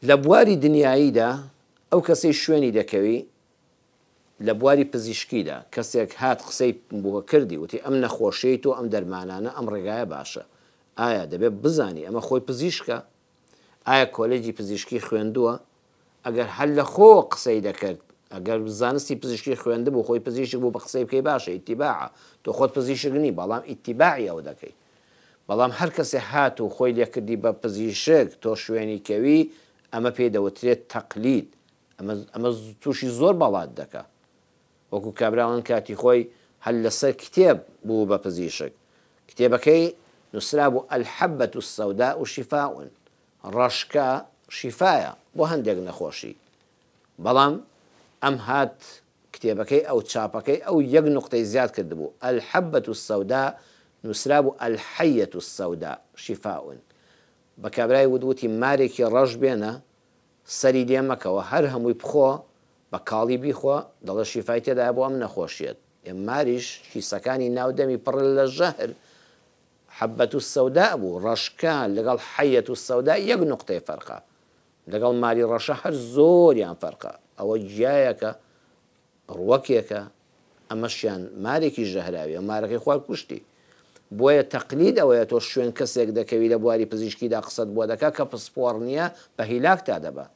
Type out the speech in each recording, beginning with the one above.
لە بواری دنیاییدا ئەو کەسەی شوێنی دەکەوی لە بواری پزیشکیدا کەسێک هات قسەی بۆ کردی وتی ئەم نەخۆشیی تۆ ئەم دەرمانانە ئەم ڕێگایە باشە ئایا دەبێت بزانی ئەمە خۆی پزیشکە ئایا کۆلێجی پزیشکی خوێندووە ئەگەر هەر لە خۆ قسەی دەکرد ئەگەر زانستی پزیشکی خوێندە بۆ خۆی پزیشک بوو بە قسەی بکەی باشە ئیتیباعە تۆ خۆت پزیشکنی بەڵام ئیتیباعی ئەو دەکەی بەڵام هەر کەسێ هات و خۆی لێکردی بە پزیشک تۆ شوێنی کەوی ئەمە پێی دەوترێت تەقلید ئەمە تووشی زۆر بەڵات دەکات وەکو کابراوان کاتی خۆی هەر لەسەر کتێب بوو بە پزیشک کتێبەکەی نووسرا بوو ئەلحەبەت السەوداء شیفاء ڕەشکە شیفایە بۆ هەندێک نەخۆشی بەڵام ئەم هات کتێبەکەی ئەو چاپەکەی ئەو یەک نوقتەی زیاد کردبوو ئەلحەبەت السەوداء نووسرا بوو ئەلحەیەت السەوداء شیفاء بە کابرای وتی مارێکی ڕەش بێنە سەری لێ مەکەوە هەر هەمووی بخۆ بە کاڵی بیخۆ دەڵە شیفای تێدایە بۆ ئەم نەخۆشیێت ماریش کیسەکانی ناودەمی پڕ لە ژەهر حەبەت السەوداء بوو ڕەشکە لەگەڵ حەیەت السەوداء یەک نوقتەی فەرقە لەگەڵ ماری ڕەشە هەر زۆریان فەرقە ئەوە گیایەکە ڕوەکێکە ئەمەشیان مارێکی ژەهراویە مارەکەی خوارد کوشتی بۆیە تەقلید ئەوەیە تۆ شوێن کەسێک دەکەوی لە بواری پزیشکیدا قسەت بۆ دەکات کە پسپۆڕ نییە بە هیلاک تا دەبە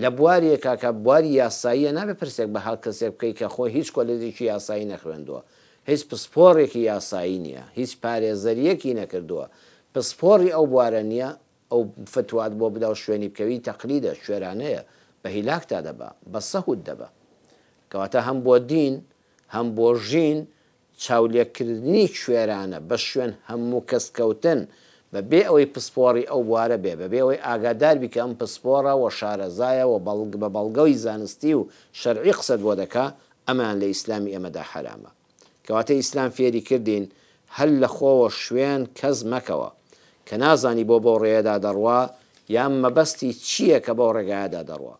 لە بوارێکە کە بواری یاساییە نابێت پرسێک بە هەڵ کەسێک بکەی کە خۆی هیچ کۆلێجێکی یاسایی نەخوێندووە هیچ پسپۆڕێکی یاسایی نییە هیچ پارێزەریەکی نەکردووە پسپۆڕی ئەو بوارە نییە ئەو فتوات بۆ بدا و شوێنی بکەوی تەقلیدە شوێرانەیە بە هیلاک تا دەبە بە سەهود دەبە کەواتە هەم بۆ دین هەم بۆ ژین چاولێکردنی شوێرانە بە شوێن هەموو کەسکەوتن بەبێ ئەوەی پسپۆڕی ئەو بوارە بێ بەبێ ئەوەی ئاگادار بیکە ئەم پسپۆڕە و شارەزایە و بە بەڵگەوی زانستی و شەرعی قسەت بۆ دەکا ئەمان لە ئیسلامی ئێمەدا حرامە کەواتە ئیسلام فێری کردین هەر لە خۆوە شوێن کەس مەکەوە کە نازانی بۆ ڕێیەدا دەڕوا یان مەبەستی چییە کە بۆ ڕێگایەدا دەڕوا